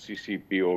CCPO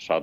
7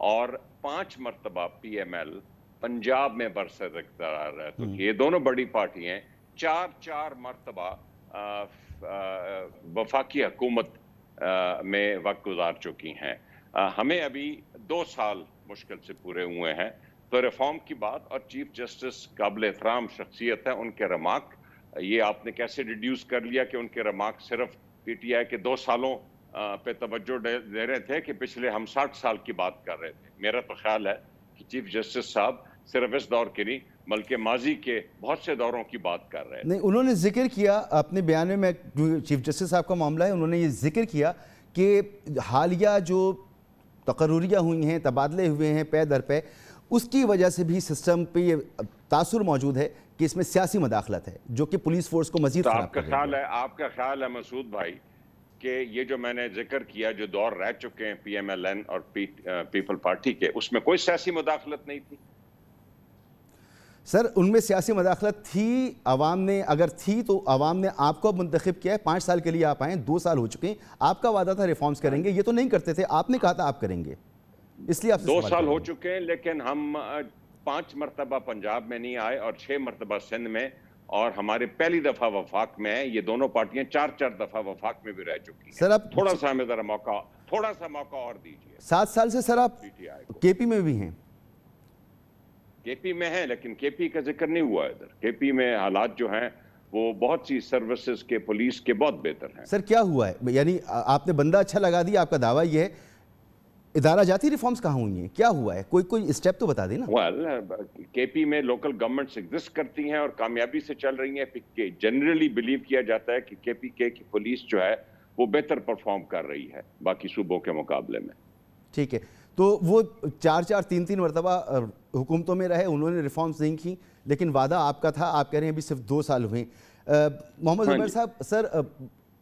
اور 5 مرتبہ PML Punjab میں برسر اقتدار ہے. تو یہ دونوں بڑی پارٹی ہیں. 4 مرتبہ وفاقی حکومت میں وقت گزار چکی ہیں. ہمیں ابھی 2 سال مشکل سے پورے ہوئے ہیں. تو ریفارم کی بات اور چیف جسٹس قابل احترام شخصیت ہے, ان کے ریمارک یہ آپ نے کیسے ریڈیوس کر لیا کہ ان کے ریمارک صرف PTI کے 2 سالوں پہ توجہ دے رہے تھے کہ پچھلے ہم 60 سال کی بات کر رہے تھے. میرا تو خیال ہے کہ چیف جسٹس صاحب صرف اس دور کے نہیں بلکہ ماضی کے بہت سے دوروں کی بات کر رہے ہیں. نہیں, انہوں نے ذکر کیا اپنے بیان میں, چیف جسٹس صاحب کا معاملہ ہے, انہوں نے یہ ذکر کیا کہ حالیہ جو تقرریاں ہوئی ہیں, تبادلے ہوئے ہیں پے در پے, اس کی وجہ سے بھی سسٹم پہ یہ تاثر موجود ہے کہ اس میں سیاسی مداخلت ہے جو کہ پولیس فورس کو مزید خراب کر رہی ہے. آپ کا خیال ہے مسعود بھائی کہ یہ جو میں نے ذکر کیا جو دور رہ چکے ہیں PMLN اور پیپل پارٹی کے, اس میں کوئی سیاسی مداخلت نہیں تھی؟ سر ان میں سیاسی مداخلت تھی, عوام نے اگر تھی تو عوام نے آپ کو منتخب کیا ہے, 5 سال کے لیے آپ آئیں, 2 سال ہو چکے ہیں, آپ کا وعدہ تھا ریفارمز کریں گے, یہ تو نہیں کرتے تھے, آپ نے کہا تھا آپ کریں گے, اس لیے آپ سے 2 سال ہو چکے ہیں لیکن ہم 5 مرتبہ پنجاب میں نہیں آئے اور 6 مرتبہ سندھ میں, اور ہمارے پہلی دفعہ وفاق میں ہیں. یہ دونوں پارٹیاں 4 دفعہ وفاق میں بھی رہ چکی ہیں. سر اب تھوڑا سا ہمیں ذرا تھوڑا سا موقع اور دیجیے. 7 سال سے سر آپ KP میں بھی ہیں. KP میں ہیں لیکن KP کا ذکر نہیں ہوا ادھر. KP میں حالات جو ہیں وہ بہت سی سروسز کے, پولیس کے بہت بہتر ہیں. سر کیا ہوا ہے, یعنی آپ نے بندہ اچھا لگا دیا, آپ کا دعویٰ یہ ہے, ادارہ جاتی ریفارمز کہاں ہوئی ہیں, کیا ہوا ہے, کوئی اسٹیپ تو بتا دیں نا. KP میں لوکل گورنمنٹس ایگزسٹ کرتی ہیں اور کامیابی سے چل رہی ہیں. جنرلی بلیو کیا جاتا ہے کہ KPK کی پولیس جو ہے وہ بہتر پرفارم کر رہی ہے باقی صوبوں کے مقابلے میں. ٹھیک ہے, تو وہ 3 مرتبہ حکومتوں میں رہے, انہوں نے ریفارمز نہیں کی, لیکن وعدہ آپ کا تھا, آپ کہہ رہے ہیں ابھی صرف 2 سال ہوئے. محمد عمر صاحب, سر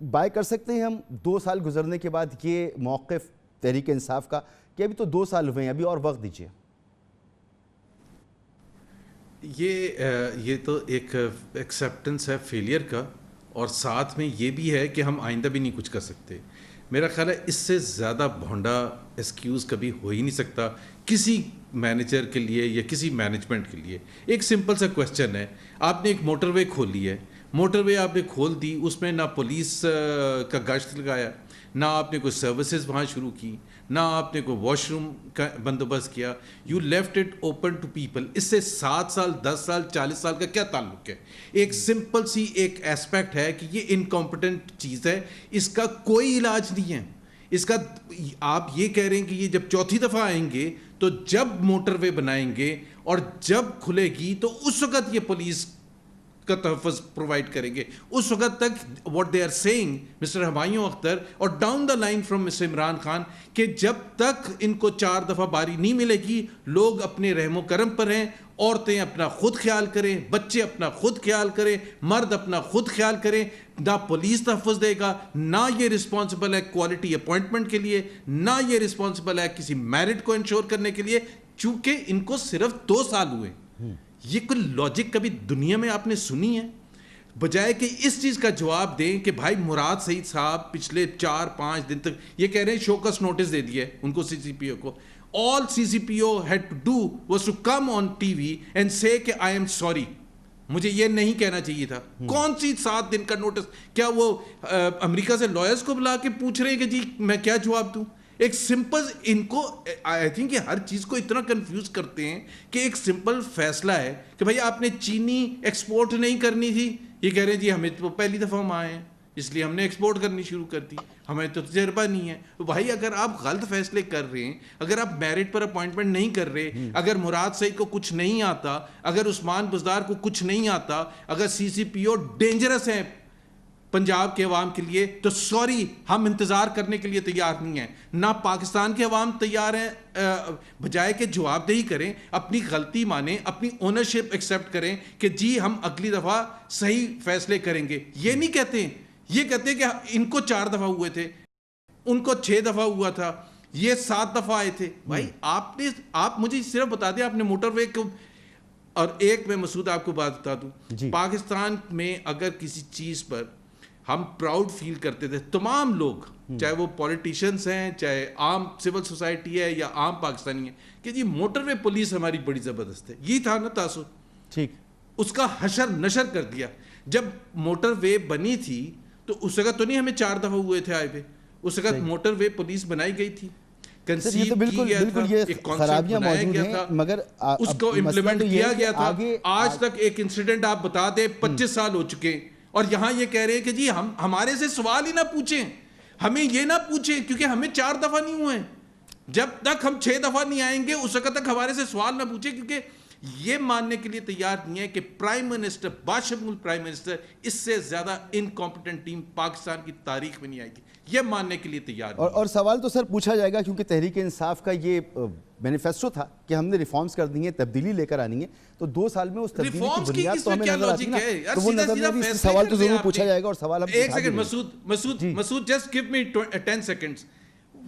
بائے کر سکتے ہیں ہم 2 سال گزرنے کے بعد یہ موقف تحریک انصاف کا کہ ابھی تو 2 سال ہوئے ہیں, ابھی اور وقت دیجیے؟ یہ تو ایک ایکسیپٹنس ہے فیلئر کا, اور ساتھ میں یہ بھی ہے کہ ہم آئندہ بھی نہیں کچھ کر سکتے. میرا خیال ہے اس سے زیادہ بھونڈا ایکسکیوز کبھی ہو ہی نہیں سکتا کسی مینیجر کے لیے یا کسی مینجمنٹ کے لیے. ایک سمپل سا کویسچن ہے, آپ نے ایک موٹر وے کھولی ہے, موٹر وے آپ نے کھول دی, اس میں نہ پولیس کا گشت لگایا, نہ آپ نے کوئی سروسز وہاں شروع کی, نہ آپ نے کوئی واش روم کا بندوبست کیا, you left it open to people. اس سے 7 سال 10 سال 40 سال کا کیا تعلق ہے؟ ایک سمپل سی ایک ایسپیکٹ ہے کہ یہ انکمپٹنٹ چیز ہے, اس کا کوئی علاج نہیں ہے. اس کا آپ یہ کہہ رہے ہیں کہ یہ جب 4تھی دفعہ آئیں گے تو جب موٹر وے بنائیں گے اور جب کھلے گی تو اس وقت یہ پولیس کا تحفظ پرووائڈ کریں گے. اس وقت تک what they are seeing Mr Humayun Akhtar اور down the line from Mr Imran Khan کہ جب تک ان کو 4 دفعہ باری نہیں ملے گی, لوگ اپنے رحم و کرم پر ہیں, عورتیں اپنا خود خیال کریں, بچے اپنا خود خیال کریں, مرد اپنا خود خیال کریں, نہ پولیس تحفظ دے گا, نہ یہ رسپانسبل ہے کوالٹی اپوائنٹمنٹ کے لیے, نہ یہ رسپانسبل ہے کسی میرٹ کو انشور کرنے کے لیے, چونکہ ان کو صرف 2 سال ہوئے. یہ کوئی لاجک کبھی دنیا میں آپ نے سنی ہے؟ بجائے کہ اس چیز کا جواب دیں کہ بھائی مراد سعید صاحب پچھلے 4-5 دن تک یہ کہہ رہے ہیں شوکس نوٹس دے دیا ہے ان کو CCPO کو. All CCPO had to do was to come on TV and say کہ I am sorry. مجھے یہ نہیں کہنا چاہیے تھا. کون سی 7 دن کا نوٹس؟ کیا وہ امریکہ سے لائرز کو بلا کے پوچھ رہے ہیں کہ جی میں کیا جواب دوں؟ ایک سمپل, ان کو آئی تھنک یہ ہر چیز کو اتنا کنفیوز کرتے ہیں کہ ایک سمپل فیصلہ ہے کہ بھائی آپ نے چینی ایکسپورٹ نہیں کرنی تھی, یہ کہہ رہے ہیں جی ہمیں تو پہلی دفعہ ہم آئے ہیں اس لیے ہم نے ایکسپورٹ کرنی شروع کر دی, ہمیں تو تجربہ نہیں ہے. بھائی اگر آپ غلط فیصلے کر رہے ہیں, اگر آپ میرٹ پر اپوائنٹمنٹ نہیں کر رہے, اگر مراد سعید کو کچھ نہیں آتا, اگر عثمان بزدار کو کچھ نہیں آتا, اگر CCPO ڈینجرس ہے پنجاب کے عوام کے لیے, تو سوری ہم انتظار کرنے کے لیے تیار نہیں ہیں. نہ پاکستان کے عوام تیار ہیں. بجائے کہ جواب دہی کریں, اپنی غلطی مانیں, اپنی اونرشپ ایکسیپٹ کریں کہ جی ہم اگلی دفعہ صحیح فیصلے کریں گے. یہ نہیں کہتے ہیں, یہ کہتے ہیں کہ ان کو 4 دفعہ ہوئے تھے, ان کو 6 دفعہ ہوا تھا, یہ 7 دفعہ آئے تھے. بھائی آپ مجھے صرف بتا دیں آپ نے موٹر وے کو. اور ایک میں مسعود آپ کو بات بتا دوں, پاکستان میں اگر کسی چیز پر ہم پراؤڈ فیل کرتے تھے تمام لوگ, چاہے وہ پولیٹیشنز ہیں, چاہے عام سول سوسائٹی ہے یا عام پاکستانی ہے, کہ جی موٹر وے پولیس ہماری بڑی زبردست ہے. یہی تھا نا تاثر. ٹھیک, اس کا حشر نشر کر دیا. جب موٹر وے بنی تھی تو اس وقت تو نہیں ہمیں 4 دفعہ ہوئے تھے آئے پہ, اس وقت موٹر وے پولیس بنائی گئی تھی, یہ تو بالکل یہ خرابیاں موجود ہیں, مگر اس کو امپلیمنٹ کیا گیا تھا. آج تک ایک انسیڈنٹ آپ بتا دیں 25 سال ہو چکے ہیں, اور یہاں یہ کہہ رہے ہیں کہ جی ہم ہمارے سے سوال ہی نہ پوچھیں, ہمیں یہ نہ پوچھیں, کیونکہ ہمیں 4 دفعہ نہیں ہوئے. جب تک ہم 6 دفعہ نہیں آئیں گے اس وقت تک ہمارے سے سوال نہ پوچھیں, کیونکہ یہ ماننے کے لیے تیار نہیں ہے کہ پرائم منسٹر, باشمول پرائم منسٹر, اس سے زیادہ انکمپٹنٹ ٹیم پاکستان کی تاریخ میں نہیں آئی تھی. یہ ماننے کے لیے تیار نہیں. اور سوال تو سر پوچھا جائے گا, کیونکہ تحریک انصاف کا یہ مینیفیسٹو تھا کہ ہم نے ریفارمز کر دی ہیں, تبدیلی لے کر آنی ہے, تو 2 سال میں اس تبدیلی کی بنیاد تو ہمیں نظر آتی نا, تو وہ نظر نہیں آتی. سوال تو ضرور پوچھا جائے گا, اور سوال ہم ایک second Masood just give me 10 seconds.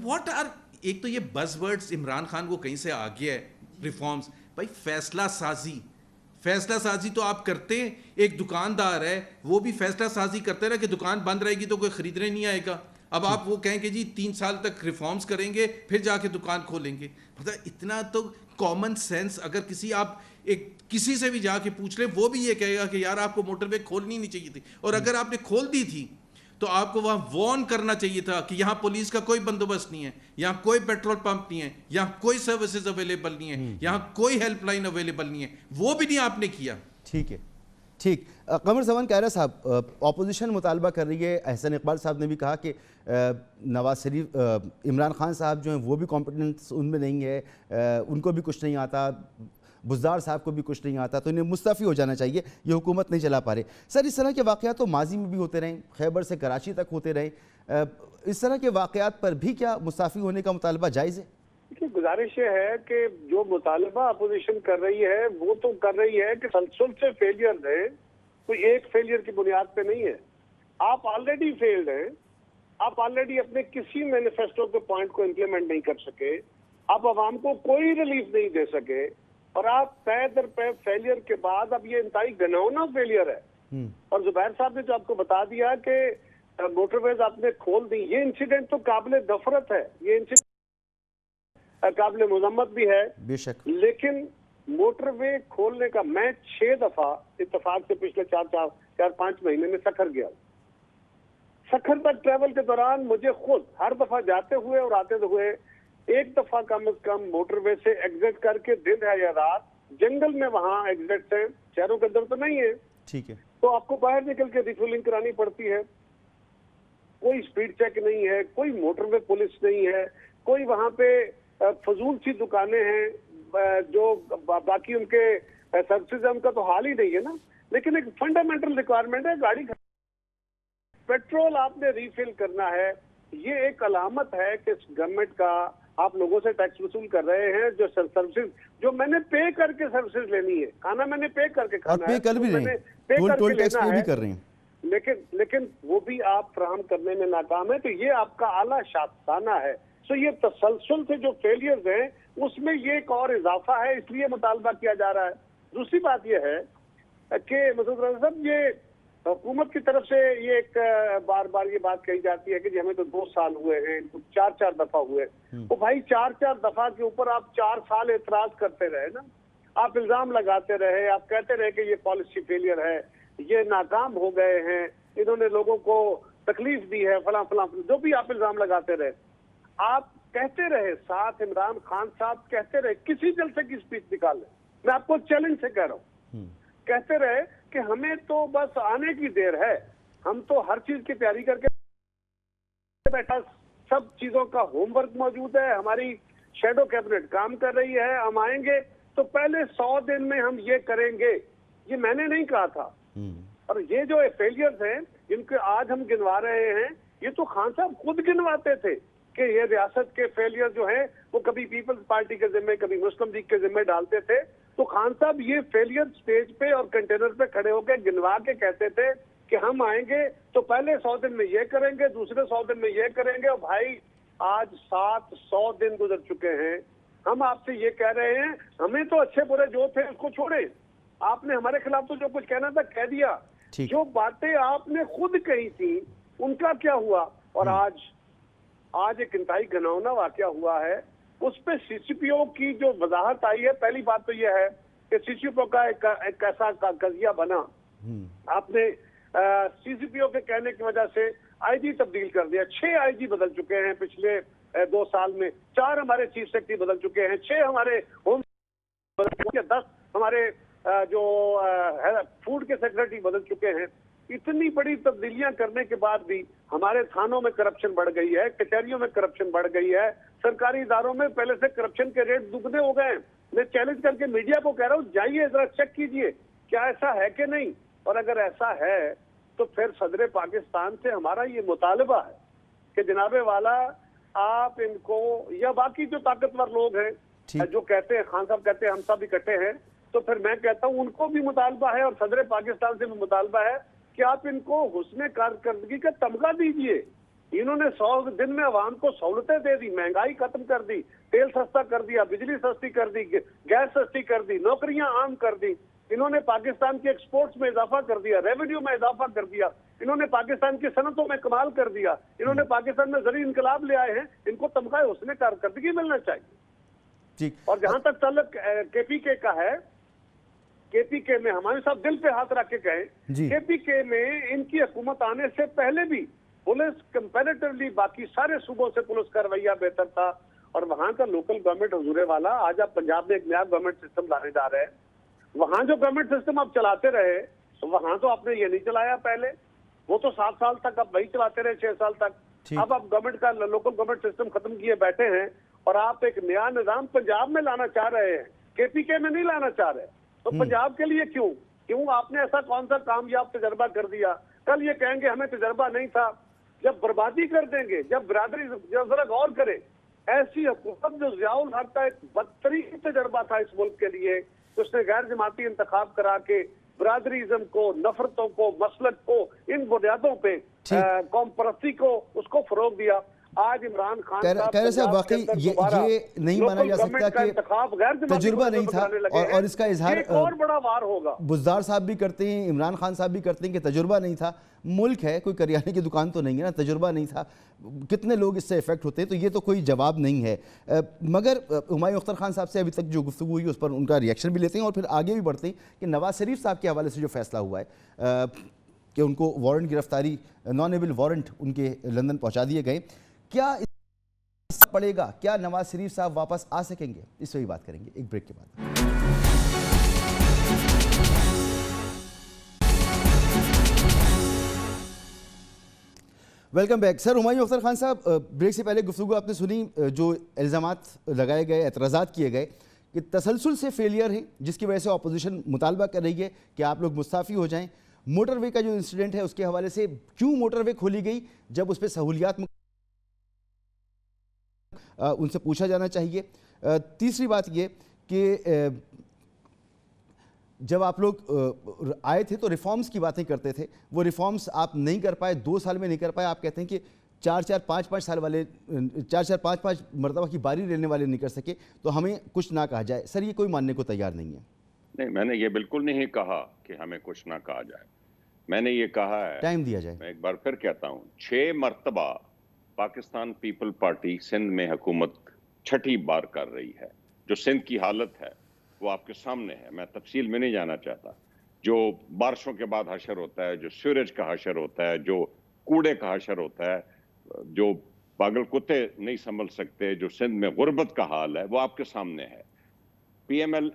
What are, ایک تو یہ بز ورڈز عمران خان کو کہیں سے آ گیا ہے ریفارمز. بھائی فیصلہ سازی تو آپ کرتے ہیں, ایک دکاندار ہے وہ بھی فیصلہ سازی کرتے رہے کہ دکان بند رہے گی تو کوئی خریدنے نہیں آئے گا. اب آپ وہ کہیں کہ جی 3 سال تک ریفارمز کریں گے پھر جا کے دکان کھولیں گے. مطلب اتنا تو کامن سینس, اگر کسی سے بھی جا کے پوچھ لیں وہ بھی یہ کہے گا کہ یار آپ کو موٹر وے کھولنی نہیں چاہیے تھی, اور اگر آپ نے کھول دی تھی تو آپ کو وہاں وارن کرنا چاہیے تھا کہ یہاں پولیس کا کوئی بندوبست نہیں ہے, یہاں کوئی پیٹرول پمپ نہیں ہے, یہاں کوئی سروسز اویلیبل نہیں ہے, یہاں کوئی ہیلپ لائن اویلیبل نہیں ہے. وہ بھی نہیں آپ نے کیا. ٹھیک ہے, ٹھیک. قمر زمان کائرہ صاحب, اپوزیشن مطالبہ کر رہی ہے, احسن اقبال صاحب نے بھی کہا کہ نواز شریف, عمران خان صاحب جو ہیں وہ بھی کمپٹنس ان میں نہیں ہے, ان کو بھی کچھ نہیں آتا, بزدار صاحب کو بھی کچھ نہیں آتا, تو انہیں مستعفی ہو جانا چاہیے, یہ حکومت نہیں چلا پا رہے. سر اس طرح کے واقعات تو ماضی میں بھی ہوتے رہے, خیبر سے کراچی تک ہوتے رہے, اس طرح کے واقعات پر بھی کیا مستعفی ہونے کا مطالبہ جائز ہے؟ گزارش یہ ہے کہ جو مطالبہ اپوزیشن کر رہی ہے وہ تو کر رہی ہے کہ تسلسل سے فیلئر ہے, کوئی ایک فیلئر کی بنیاد پہ نہیں ہے. آپ آلریڈی فیلڈ ہیں, آپ آلریڈی اپنے کسی مینیفیسٹو کے پوائنٹ کو امپلیمنٹ نہیں کر سکے, آپ عوام کو کوئی ریلیف نہیں دے سکے, اور آپ پے در پے فیلئر کے بعد اب یہ انتہائی گھناؤنا فیلئر ہے. اور زبیر صاحب نے جو آپ کو بتا دیا کہ موٹر ویز آپ نے کھول دی, یہ انسیڈنٹ تو قابل دفرت ہے, یہ انسیڈنٹ قابل مذمت بھی ہے بے شک, لیکن موٹر وے کھولنے کا, میں 6 دفعہ اتفاق سے پچھلے 4-5 مہینے میں سکھر گیا. سکھر تک ٹریول کے دوران مجھے خود ہر دفعہ جاتے ہوئے اور آتے ہوئے ایک دفعہ کم از کم موٹر وے سے ایگزٹ کر کے, دن ہے یا رات, جنگل میں وہاں ایگزٹ ہے, شہروں کے اندر تو نہیں ہے, ٹھیک ہے, تو آپ کو باہر نکل کے ریفیلنگ کرانی پڑتی ہے. کوئی سپیڈ چیک نہیں ہے, کوئی موٹر وے پولیس نہیں ہے, کوئی وہاں پہ فضول سی دکانیں ہیں جو باقی ان کے سروسز ہیں ان کا تو حال ہی نہیں ہے نا. لیکن ایک فنڈامنٹل ریکوائرمنٹ ہے, گاڑی پیٹرول آپ نے ریفل کرنا ہے, یہ ایک علامت ہے کہ گورنمنٹ کا آپ لوگوں سے ٹیکس وصول کر رہے ہیں. جو سروسز جو میں نے پے کر کے سروسز لینی ہے, کھانا میں نے پے کر کے کھانا ہے, اور پے کر بھی رہے ہیں, ٹول ٹیکس پے بھی کر رہے ہیں, لیکن وہ بھی آپ فراہم کرنے میں ناکام ہے. تو یہ آپ کا اعلیٰ شاطانہ ہے. سو یہ تسلسل سے جو فیلئرز ہیں اس میں یہ ایک اور اضافہ ہے, اس لیے مطالبہ کیا جا رہا ہے. دوسری بات یہ ہے کہ مسعود رضا صاحب, یہ حکومت کی طرف سے یہ ایک بار بار یہ بات کہی جاتی ہے کہ جی ہمیں تو 2 سال ہوئے ہیں, 4 دفعہ ہوئے. تو بھائی 4 دفعہ کے اوپر آپ 4 سال اعتراض کرتے رہے نا, آپ الزام لگاتے رہے, آپ کہتے رہے کہ یہ پالیسی فیلئر ہے, یہ ناکام ہو گئے ہیں, انہوں نے لوگوں کو تکلیف دی ہے, فلاں فلاں, جو بھی آپ الزام لگاتے رہے. آپ کہتے رہے, ساتھ عمران خان صاحب کہتے رہے, کسی جلسے کی اسپیچ نکال لیں, میں آپ کو چیلنج سے کہہ رہا ہوں, کہتے رہے کہ ہمیں تو بس آنے کی دیر ہے, ہم تو ہر چیز کی تیاری کر کے بیٹھا, سب چیزوں کا ہوم ورک موجود ہے, ہماری شیڈو کیبنٹ کام کر رہی ہے, ہم آئیں گے تو پہلے 100 دن میں ہم یہ کریں گے. یہ میں نے نہیں کہا تھا. اور یہ جو فیلئرز ہیں جن کے آج ہم گنوا رہے ہیں, یہ تو خان صاحب خود گنواتے تھے کہ یہ ریاست کے فیلئر جو ہیں وہ کبھی پیپلز پارٹی کے ذمہ, کبھی مسلم لیگ کے ذمہ ڈالتے تھے. تو خان صاحب یہ فیلئر سٹیج پہ اور کنٹینر پہ کھڑے ہو کے گنوا کے کہتے تھے کہ ہم آئیں گے تو پہلے 100 دن میں یہ کریں گے, دوسرے 100 دن میں یہ کریں گے. اور بھائی آج 700 دن گزر چکے ہیں, ہم آپ سے یہ کہہ رہے ہیں, ہمیں تو اچھے برے جو تھے اس کو چھوڑے, آپ نے ہمارے خلاف تو جو کچھ کہنا تھا کہہ دیا, جو باتیں آپ نے خود کہی تھی ان کا کیا ہوا؟ اور آج ایک انتہائی گھناؤنا واقعہ ہوا ہے، اس پہ سی سی پی او کی جو وضاحت آئی ہے. پہلی بات تو یہ ہے کہ سی سی پی او کا ایک ایسا قضیہ بنا، آپ نے سی سی پی او کے کہنے کی وجہ سے آئی جی تبدیل کر دیا. 6 آئی جی بدل چکے ہیں پچھلے 2 سال میں، 4 ہمارے چیف سیکرٹری بدل چکے ہیں، 6 ہمارے ہوم بدل چکے ہیں، 10 ہمارے جو فوڈ کے سیکرٹری بدل چکے ہیں. اتنی بڑی تبدیلیاں کرنے کے بعد بھی ہمارے تھانوں میں کرپشن بڑھ گئی ہے، کچہریوں میں کرپشن بڑھ گئی ہے، سرکاری اداروں میں پہلے سے کرپشن کے ریٹ دگنے ہو گئے ہیں. میں چیلنج کر کے میڈیا کو کہہ رہا ہوں، جائیے ذرا چیک کیجئے کیا ایسا ہے کہ نہیں. اور اگر ایسا ہے تو پھر صدر پاکستان سے ہمارا یہ مطالبہ ہے کہ جناب والا آپ ان کو، یا باقی جو طاقتور لوگ ہیں جو کہتے ہیں، خان صاحب کہتے ہیں ہم سب اکٹھے ہیں، تو پھر میں کہتا ہوں ان کو بھی مطالبہ ہے اور صدر پاکستان سے بھی مطالبہ ہے کہ آپ ان کو حسن کارکردگی کا تمغہ دیجئے. انہوں نے 100 دن میں عوام کو سہولتیں دے دی، مہنگائی ختم کر دی، تیل سستا کر دیا، بجلی سستی کر دی، گیس سستی کر دی، نوکریاں عام کر دی. انہوں نے پاکستان کے ایکسپورٹس میں اضافہ کر دیا، ریونیو میں اضافہ کر دیا، انہوں نے پاکستان کی صنعتوں میں کمال کر دیا، انہوں نے پاکستان میں زرعی انقلاب لے آئے ہیں. ان کو تمغہ حسن کارکردگی ملنا چاہیے. اور جہاں تک تعلق کے پی کے کا ہے، کے پی کے میں ہمارے صاحب دل پہ ہاتھ رکھ کے کہیں، کے پی کے میں ان کی حکومت آنے سے پہلے بھی پولیس کمپیریٹیولی باقی سارے صوبوں سے پولیس کا رویہ بہتر تھا. اور وہاں کا لوکل گورنمنٹ حضور والا، آج آپ پنجاب میں ایک نیا گورنمنٹ سسٹم لانے جا رہے ہیں. وہاں جو گورنمنٹ سسٹم آپ چلاتے رہے، وہاں تو آپ نے یہ نہیں چلایا پہلے، وہ تو 7 سال تک آپ وہی چلاتے رہے، 6 سال تک. اب آپ گورنمنٹ کا لوکل گورنمنٹ سسٹم ختم کیے بیٹھے ہیں اور آپ ایک نیا نظام پنجاب میں لانا چاہ رہے ہیں، کے پی کے میں نہیں لانا چاہ رہے. تو پنجاب کے لیے کیوں آپ نے ایسا کون سا کامیاب تجربہ کر دیا؟ کل یہ کہیں گے ہمیں تجربہ نہیں تھا. جب بربادی کر دیں گے، جب برادری ذرا غور کرے، ایسی حکومت جو ضیاء الحق کا ایک بدترین تجربہ تھا اس ملک کے لیے، اس نے غیر جماعتی انتخاب کرا کے برادریزم کو، نفرتوں کو، مسلک کو، ان بنیادوں پہ قوم پرستی کو، اس کو فروغ دیا. آج عمران خان صاحب واقعی یہ نہیں مانا جا سکتا کہ تجربہ نہیں تھا، اور اس کا اظہار اور بڑا وار ہوگا. بزدار صاحب بھی کرتے ہیں، عمران خان صاحب بھی کرتے ہیں کہ تجربہ نہیں تھا. ملک ہے، کوئی کریانے کی دکان تو نہیں ہے نا، تجربہ نہیں تھا، کتنے لوگ اس سے افیکٹ ہوتے ہیں، تو یہ تو کوئی جواب نہیں ہے. مگر ہمایوں اختر خان صاحب سے ابھی تک جو گفتگو ہوئی اس پر ان کا ریئیکشن بھی لیتے ہیں اور پھر آگے بھی بڑھتے ہیں کہ نواز شریف صاحب کے حوالے سے جو فیصلہ ہوا ہے کہ ان کو وارنٹ گرفتاری، نان ایبل وارنٹ ان کے لندن پہنچا دیے گئے، کیا اس پڑے گا؟ کیا نواز شریف صاحب واپس آ سکیں گے؟ اس پہ بھی بات کریں گے ایک بریک کے بعد. Welcome back. Sir Humayun Akhtar Khan sahab, break سے پہلے گفتگو آپ نے سنی، جو الزامات لگائے گئے، اعتراضات کیے گئے کہ تسلسل سے فیلئر ہے، جس کی وجہ سے اپوزیشن مطالبہ کر رہی ہے کہ آپ لوگ مستعفی ہو جائیں. موٹر وے کا جو انسیڈنٹ ہے اس کے حوالے سے کیوں موٹر وے کھولی گئی جب اس پہ سہولیات ان سے پوچھا جانا چاہیے. تیسری بات یہ کہ جب آپ لوگ آئے تھے تو ریفارمز کی باتیں کرتے تھے، وہ ریفارمز آپ نہیں کر پائے، 2 سال میں نہیں کر پائے. آپ کہتے ہیں کہ 4-4 5 سال والے 4-4 5 مرتبہ کی باری لینے والے نہیں کر سکے تو ہمیں کچھ نہ کہا جائے. سر یہ کوئی ماننے کو تیار نہیں ہے. نہیں، میں نے یہ بالکل نہیں کہا کہ ہمیں کچھ نہ کہا جائے. میں نے یہ کہا ہے، ٹائم دیا جائے. میں ایک بار پھر کہتا ہوں، 6 مرتبہ پاکستان پیپل پارٹی سندھ میں حکومت 6ٹھی بار کر رہی ہے. جو سندھ کی حالت ہے وہ آپ کے سامنے ہے، میں تفصیل میں نہیں جانا چاہتا. جو بارشوں کے بعد حشر ہوتا ہے، جو سیوریج کا حشر ہوتا ہے، جو کوڑے کا حشر ہوتا ہے، جو پاگل کتے نہیں سنبھل سکتے، جو سندھ میں غربت کا حال ہے، وہ آپ کے سامنے ہے. پی ایم ایل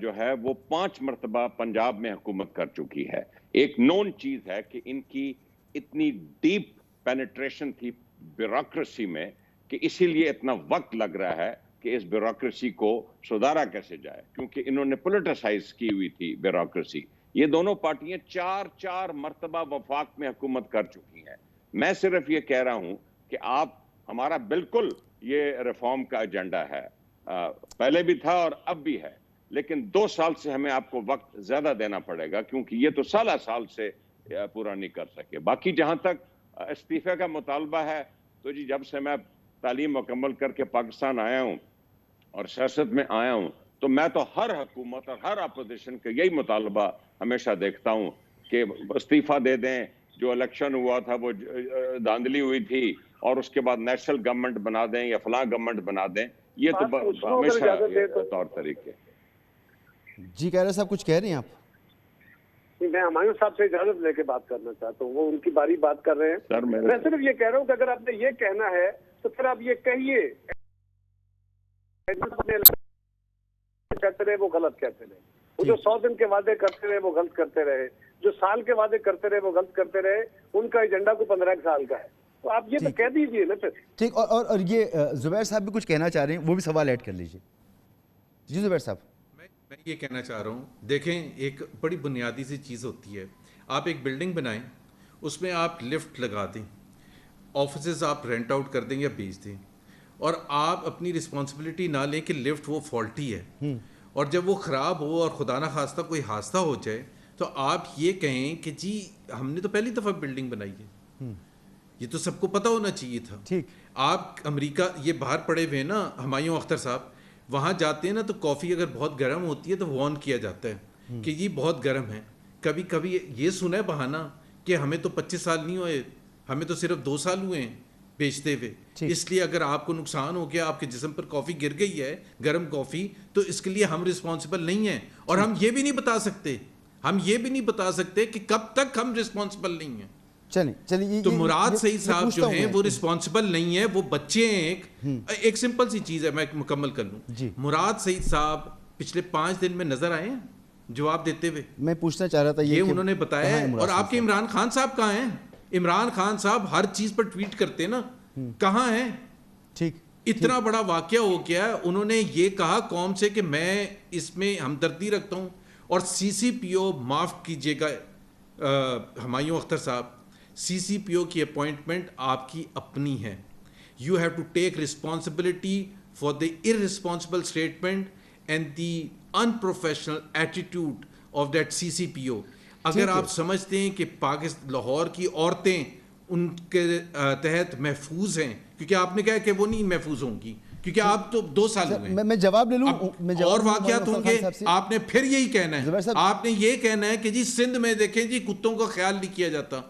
جو ہے وہ 5 مرتبہ پنجاب میں حکومت کر چکی ہے. ایک نون چیز ہے کہ ان کی اتنی ڈیپ پینیٹریشن تھی بیوروکریسی میں کہ اسی لیے اتنا وقت لگ رہا ہے کہ اس بیوروکریسی کو سدھارا کیسے جائے، کیونکہ انہوں نے پولیٹیسائز کی ہوئی تھی بیوروکریسی. یہ دونوں پارٹیاں 4 مرتبہ وفاق میں حکومت کر چکی ہیں. میں صرف یہ کہہ رہا ہوں کہ آپ، ہمارا بالکل یہ ریفارم کا ایجنڈا ہے، پہلے بھی تھا اور اب بھی ہے، لیکن 2 سال سے ہمیں آپ کو وقت زیادہ دینا پڑے گا، کیونکہ یہ تو سال سے پورا نہیں کر سکے. باقی جہاں تک استعفے کا مطالبہ ہے، تو جی جب سے میں تعلیم مکمل کر کے پاکستان آیا ہوں اور سیاست میں آیا ہوں، تو میں تو ہر حکومت اور ہر اپوزیشن کا یہی مطالبہ ہمیشہ دیکھتا ہوں کہ استعفیٰ دے دیں, جو الیکشن ہوا تھا وہ دھاندلی ہوئی تھی, اور اس کے بعد نیشنل گورنمنٹ بنا دیں یا فلاں گورنمنٹ بنا دیں. یہ تو ہمیشہ طور طریقے. جی کہہ رہے صاحب کچھ کہہ رہے ہیں آپ؟ میں ہمایوں صاحب سے اجازت لے کے بات کرنا چاہتا ہوں, وہ ان کی باری بات کر رہے ہیں. سر میں صرف یہ کہہ رہا ہوں کہ اگر آپ نے یہ کہنا ہے تو پھر آپ یہ کہیے کہتے رہے وہ غلط کہتے رہے, وہ جو 100 دن کے وعدے کرتے رہے وہ غلط کرتے رہے, جو سال کے وعدے کرتے رہے وہ غلط کرتے رہے, ان کا ایجنڈا کو 15 سال کا ہے, تو آپ یہ تو کہہ دیجئے نا پھر. ٹھیک, اور یہ زبیر صاحب بھی کچھ کہنا چاہ رہے ہیں, وہ بھی سوال ایڈ کر لیجئے. جی زبیر صاحب. میں یہ کہنا چاہ رہا ہوں, دیکھیں ایک بڑی بنیادی سی چیز ہوتی ہے, آپ ایک بلڈنگ بنائیں, اس میں آپ لفٹ لگا دیں, آفیسز آپ رینٹ آؤٹ کر دیں یا بیچ دیں, اور آپ اپنی رسپانسبلٹی نہ لیں کہ لفٹ وہ فالٹی ہے, اور جب وہ خراب ہو اور خدا نہ خواستہ کوئی حادثہ ہو جائے تو آپ یہ کہیں کہ جی ہم نے تو پہلی دفعہ بلڈنگ بنائی ہے, یہ تو سب کو پتہ ہونا چاہیے تھا. ٹھیک, آپ امریکہ یہ باہر پڑے ہوئے ہیں نا ہمایوں اختر صاحب, وہاں جاتے ہیں نا تو کافی اگر بہت گرم ہوتی ہے تو وارن کیا جاتا ہے کہ یہ بہت گرم ہے. کبھی کبھی یہ سنا ہے بہانہ کہ ہمیں تو 25 سال نہیں ہوئے, ہمیں تو صرف 2 سال ہوئے ہیں بیچتے ہوئے, اس لیے اگر آپ کو نقصان ہو گیا, آپ کے جسم پر کافی گر گئی ہے گرم کافی, تو اس کے لیے ہم رسپانسبل نہیں ہیں. اور ہم یہ بھی نہیں بتا سکتے کہ کب تک ہم رسپانسبل نہیں ہیں. چلیے تو مراد سعید صاحب جو ہیں وہ رسپانسبل نہیں ہیں, وہ بچے ہیں. ایک سمپل سی چیز ہے, میں مکمل کر لوں. مراد سعید صاحب پچھلے 5 دن میں نظر آئے ہیں جواب دیتے ہوئے؟ میں پوچھنا چاہ رہا تھا یہ انہوں نے بتایا ہے. اور آپ کے عمران خان صاحب کہاں ہیں؟ عمران خان صاحب ہر چیز پر ٹویٹ کرتے ہیں نا, کہاں ہیں؟ ٹھیک, اتنا بڑا واقعہ ہو گیا, انہوں نے یہ کہا قوم سے کہ میں اس میں ہمدردی رکھتا ہوں, اور سی سی پی او, معاف کیجیے گا ہمایوں اختر صاحب, سی سی پی او کی اپوائنٹمنٹ آپ کی اپنی ہے. You have to take responsibility for the irresponsible statement and the unprofessional attitude of that C C P O. اگر آپ سمجھتے ہیں کہ لاہور کی عورتیں ان کے تحت محفوظ ہیں, کیونکہ آپ نے کہا کہ وہ نہیں محفوظ ہوں گی کیونکہ آپ تو 2 سال ہوئے ہیں, میں جواب لے لوں, اور واقعات ہوں گے, آپ نے پھر یہی کہنا ہے, آپ نے یہ کہنا ہے کہ جی سندھ میں دیکھیں جی کتوں کا خیال نہیں کیا جاتا.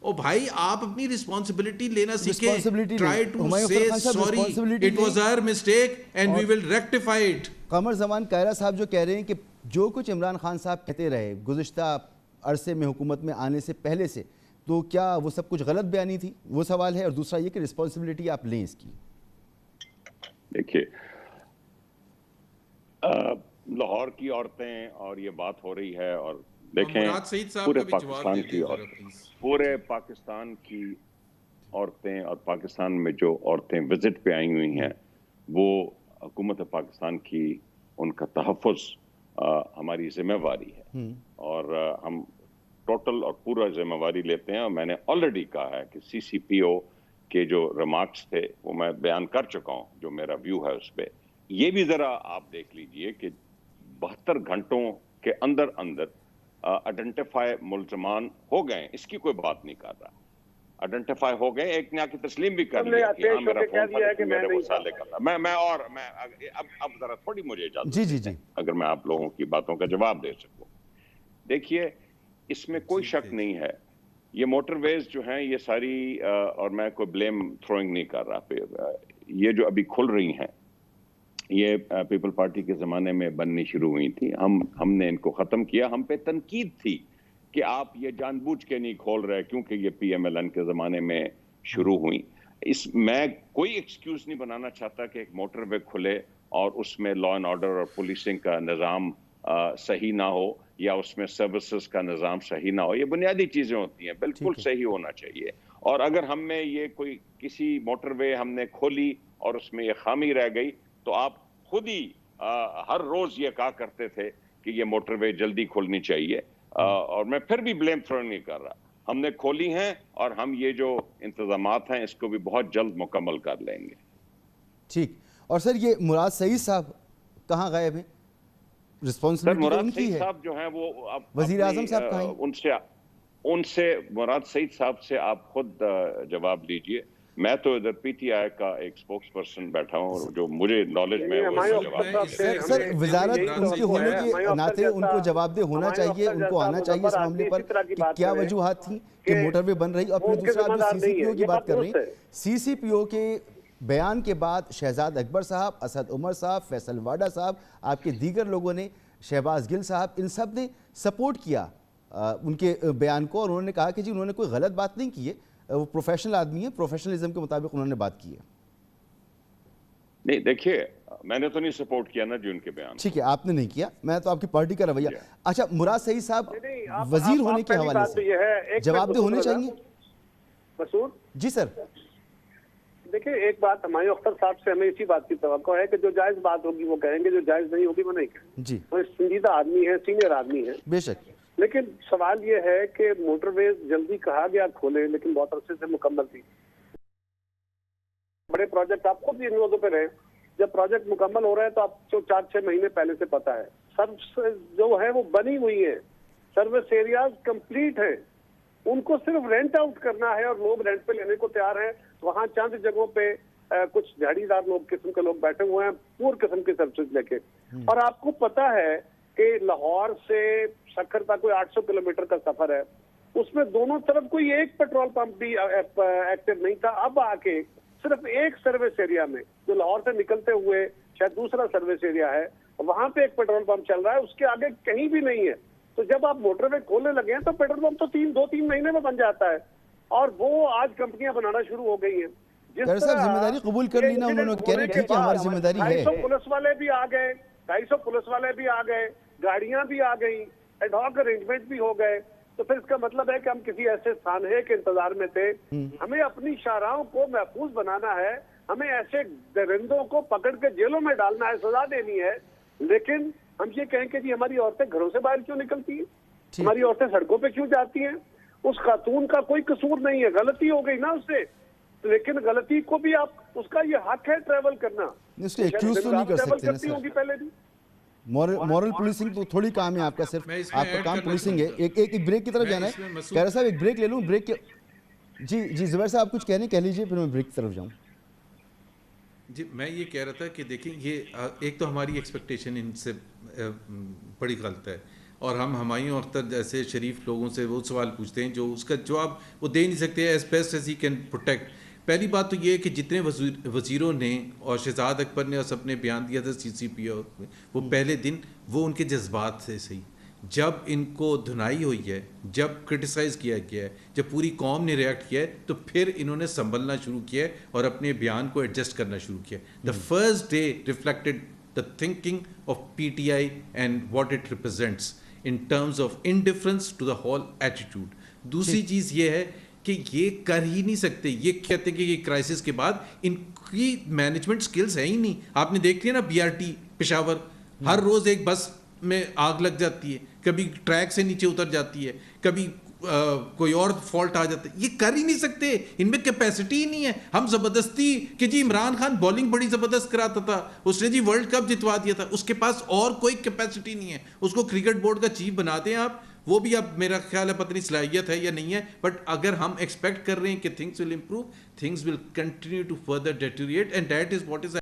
او بھائی آپ اپنی رسپانسبلٹی لینا سیکھیں. ٹرائی ٹو سے sorry, it was our mistake and we will rectify it. Qamar Zaman Kaira صاحب جو کہہ رہے ہیں کہ جو کچھ عمران خان صاحب کہتے رہے گزشتہ عرصے میں حکومت میں آنے سے پہلے سے, تو کیا وہ سب کچھ غلط بیانی تھی؟ وہ سوال ہے. اور دوسرا یہ کہ رسپانسبلٹی آپ لیں اس کی. دیکھیے لاہور کی عورتیں اور یہ بات ہو رہی ہے, اور دیکھیں پورے پاکستان کی پورے پاکستان کی عورتیں, اور پاکستان میں جو عورتیں وزٹ پہ آئی ہوئی ہیں, وہ حکومت پاکستان کی ان کا تحفظ ہماری ذمہ واری ہے, اور ہم ٹوٹل اور پورا ذمہ واری لیتے ہیں. اور میں نے آلریڈی کہا ہے کہ سی سی پی او کے جو ریمارکس تھے وہ میں بیان کر چکا ہوں, جو میرا ویو ہے اس پہ. یہ بھی ذرا آپ دیکھ لیجئے کہ 72 گھنٹوں کے اندر آئیڈینٹیفائی ملزمان ہو گئے, اس کی کوئی بات نہیں کر رہا, آئیڈینٹیفائی ہو گئے, ایک نے آ کے تسلیم بھی کر لیا کہ ہاں میرا فون پر میرے مسالے کا تھا. میں اب ذرا تھوڑی مجھے اجازت دیں اگر میں آپ لوگوں کی باتوں کا جواب دے سکوں. دیکھیے اس میں کوئی شک نہیں ہے, یہ موٹر ویز جو ہیں یہ ساری, اور میں کوئی بلیم تھروئنگ نہیں کر رہا پہ, یہ جو ابھی کھل رہی ہیں یہ پیپل پارٹی کے زمانے میں بننی شروع ہوئی تھی. ہم نے ان کو ختم کیا. ہم پہ تنقید تھی کہ آپ یہ جان بوجھ کے نہیں کھول رہے, کیونکہ یہ پی ایم ایل این کے زمانے میں شروع ہوئی. میں کوئی ایکسکیوز نہیں بنانا چاہتا کہ ایک موٹر وے کھلے اور اس میں لا اینڈ آرڈر اور پولیسنگ کا نظام صحیح نہ ہو, یا اس میں سروسز کا نظام صحیح نہ ہو. یہ بنیادی چیزیں ہوتی ہیں, بالکل صحیح ہونا چاہیے. اور اگر ہم میں یہ کوئی کسی موٹر وے ہم نے کھولی اور اس میں یہ خامی رہ گئی, تو آپ خود ہی ہر روز یہ کہا کرتے تھے کہ یہ موٹر وے جلدی کھولنی چاہیے. اور میں پھر بھی بلیم تھرو نہیں کر رہا, ہم نے کھولی ہیں اور ہم یہ جو انتظامات ہیں اس کو بھی بہت جلد مکمل کر لیں گے. ٹھیک. اور سر یہ مراد سعید صاحب کہاں غائب ہیں؟ رسپانسبلٹی ان کی ہے. صاحب جو ہیں وہ وزیر اعظم صاحب کہاں ہیں؟ ان سے مراد سعید صاحب سے آپ خود جواب لیجئے. میں تو ادھر پی ٹی آئی کا ایک اسپوکس پرسن بیٹھا ہوں جو مجھے نالج میں سر وزارت ان کے ہونے کے ناطے ان کو جواب دہ ہونا چاہیے، ان کو آنا چاہیے اس معاملے پر کہ کیا وجوہات تھیں کہ موٹر وے بن رہی. اپنے دوسرا آپ سی سی پی او کی بات کر رہی ہیں، سی سی پی او کے بیان کے بعد شہزاد اکبر صاحب، اسد عمر صاحب، فیصل واڈا صاحب، آپ کے دیگر لوگوں نے، شہباز گل صاحب، ان سب نے سپورٹ کیا ان کے بیان کو، اور انہوں نے کہا کہ جی انہوں نے کوئی غلط بات نہیں کی ہے، وہ پروفیشنل آدمی ہے، پروفیشنلزم کے مطابق انہوں نے بات کی ہے. نہیں دیکھیے میں نے تو نہیں سپورٹ کیا نا جی ان کے بیان. ٹھیک ہے آپ نے نہیں کیا، میں تو آپ کی پارٹی کا رویہ. اچھا مراد سعید صاحب وزیر ہونے کے حوالے سے جواب دہ ہونے چاہیے. مسعود جی سر. دیکھیں ایک بات ہمایوں اختر صاحب سے ہمیں اسی بات کی توقع ہے کہ جو جائز بات ہوگی وہ کہیں گے، جو جائز نہیں ہوگی وہ نہیں کہیں گے. جی وہ سنجیدہ آدمی ہے، سینئر آدمی ہے بے شک. لیکن سوال یہ ہے کہ موٹر ویز جلدی کہا گیا کھولے، لیکن بہت عرصے سے مکمل تھی. بڑے پروجیکٹ آپ خود ان روزوں پہ رہے، جب پروجیکٹ مکمل ہو رہے ہیں تو آپ کو 4-6 مہینے پہلے سے پتا ہے. سب جو ہے وہ بنی ہوئی ہے، سروس ایریاز کمپلیٹ ہیں، ان کو صرف رینٹ آؤٹ کرنا ہے اور لوگ رینٹ پہ لینے کو تیار ہیں. وہاں چند جگہوں پہ کچھ جھاڑی دار لوگ قسم کے لوگ بیٹھے ہوئے ہیں پور قسم کی سروسز لے کے. اور آپ کو پتا ہے کہ لاہور سے سکھر تک کوئی 800 کلومیٹر کا سفر ہے، اس میں دونوں طرف کوئی ایک پیٹرول پمپ بھی ایکٹیو نہیں تھا. اب آ کے صرف ایک سروس ایریا میں جو لاہور سے نکلتے ہوئے شاید دوسرا سروس ایریا ہے وہاں پہ ایک پیٹرول پمپ چل رہا ہے، اس کے آگے کہیں بھی نہیں ہے. تو جب آپ موٹر وے کھولنے لگے ہیں تو پیٹرول پمپ تو 2-3 مہینے میں بن جاتا ہے، اور وہ آج کمپنیاں بنانا شروع ہو گئی ہیں. ڈاکٹر صاحب ذمہ داری قبول کر لی نا انہوں نے، کہہ رہے ٹھیک ہے ہماری ذمہ داری ہے. 250 پولیس والے بھی آ گئے، 250 پولیس والے بھی آ گئے، گاڑیاں بھی آ گئیں، ایڈ ہاک ارینجمنٹ بھی ہو گئے. تو پھر اس کا مطلب ہے کہ ہم کسی ایسے سانحے کے انتظار میں تھے. ہمیں اپنی شاہراہوں کو محفوظ بنانا ہے، ہمیں ایسے درندوں کو پکڑ کے جیلوں میں ڈالنا ہے، سزا دینی ہے. لیکن ہم یہ کہیں کہ جی ہماری عورتیں گھروں سے باہر کیوں نکلتی ہیں، ہماری عورتیں سڑکوں پہ کیوں جاتی ہیں؟ اس خاتون کا کوئی قصور نہیں ہے، غلطی ہو گئی نا اس سے، لیکن غلطی کو بھی آپ اس کا یہ حق ہے ٹریول کرنا. اس کو ایکسکیوز تو نہیں کر ٹریول سکتے نا کرتی سر. ہوں گی پہلے بھی. مورل پولیسنگ تو تھوڑی کام ہے آپ کا، صرف آپ کا کام پولیسنگ ہے. ایک بریک کی طرف جانا ہے. کہہ رہا صاحب ایک بریک لے لوں. بریک کے جی زبیر صاحب آپ کچھ کہنے کہہ لیجئے پھر میں بریک کی طرف جاؤں. جی میں یہ کہہ رہا تھا کہ دیکھیں یہ ایک تو ہماری ایکسپیکٹیشن ان سے بڑی غلط ہے، اور ہم ہمایوں اختر جیسے شریف لوگوں سے وہ سوال پوچھتے ہیں جو اس کا جواب وہ دے نہیں سکتے as best as he can protect. پہلی بات تو یہ ہے کہ جتنے وزیروں نے اور شہزاد اکبر نے اور سب نے بیان دیا تھا سی سی پی او میں، وہ پہلے دن وہ ان کے جذبات سے صحیح، جب ان کو دھنائی ہوئی ہے، جب کرٹیسائز کیا گیا ہے، جب پوری قوم نے ریئیکٹ کیا ہے، تو پھر انہوں نے سنبھلنا شروع کیا ہے اور اپنے بیان کو ایڈجسٹ کرنا شروع کیا. The first day reflected the thinking of PTI and what it represents in terms of indifference to the whole attitude. دوسری چیز یہ ہے کہ یہ کر ہی نہیں سکتے، یہ کہتے ہیں کہ یہ کرائسس کے بعد ان کی مینجمنٹ سکلز ہے ہی نہیں. آپ نے دیکھ لیا نا بی آر ٹی پشاور، ہر روز ایک بس میں آگ لگ جاتی ہے، کبھی ٹریک سے نیچے اتر جاتی ہے، کبھی کوئی اور فالٹ آ جاتا ہے. یہ کر ہی نہیں سکتے، ان میں کیپیسٹی ہی نہیں ہے. ہم زبردستی کہ جی عمران خان بولنگ بڑی زبردست کراتا تھا، اس نے جی ورلڈ کپ جتوا دیا تھا، اس کے پاس اور کوئی کیپیسٹی نہیں ہے. اس کو کرکٹ بورڈ کا چیف بنا دیں آپ، وہ بھی اب میرا خیال ہے پتہ نہیں صلاحیت ہے یا نہیں ہے. بٹ اگر ہم ایکسپیکٹ کر رہے ہیں کہ things will improve, things will continue to further deteriorate, and that is what is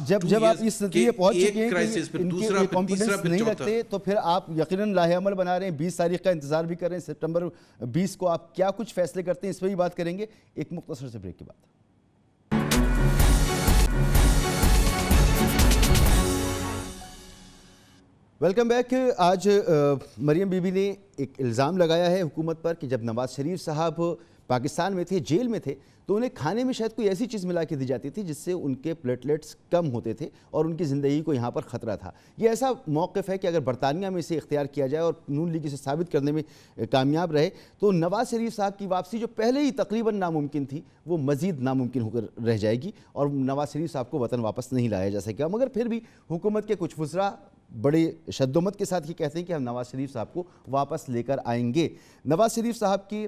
جب آپ اس نتیجے پہنچ چکے ہیں کہ ان کے یہ کانفیڈنس نہیں رکھتے تو پھر آپ یقیناً لاہ عمل بنا رہے ہیں. 20 تاریخ کا انتظار بھی کر رہے ہیں، سپٹمبر 20 کو آپ کیا کچھ فیصلے کرتے ہیں اس پہ بھی بات کریں گے ایک مختصر سے بریک کے بعد. Welcome back. آج مریم بی بی نے ایک الزام لگایا ہے حکومت پر کہ جب نواز شریف صاحب پاکستان میں تھے، جیل میں تھے، تو انہیں کھانے میں شاید کوئی ایسی چیز ملا کے دی جاتی تھی جس سے ان کے پلیٹلیٹس کم ہوتے تھے اور ان کی زندگی کو یہاں پر خطرہ تھا. یہ ایسا موقف ہے کہ اگر برطانیہ میں اسے اختیار کیا جائے اور نون لیگ اسے ثابت کرنے میں کامیاب رہے تو نواز شریف صاحب کی واپسی جو پہلے ہی تقریباً ناممکن تھی وہ مزید ناممکن ہو کر رہ جائے گی اور نواز شریف صاحب کو وطن واپس نہیں لایا جا سکے گا. مگر پھر بھی حکومت کے کچھ وزراء بڑے شدومت کے ساتھ یہ کہتے ہیں کہ ہم نواز شریف صاحب کو واپس لے کر آئیں گے. نواز شریف صاحب کی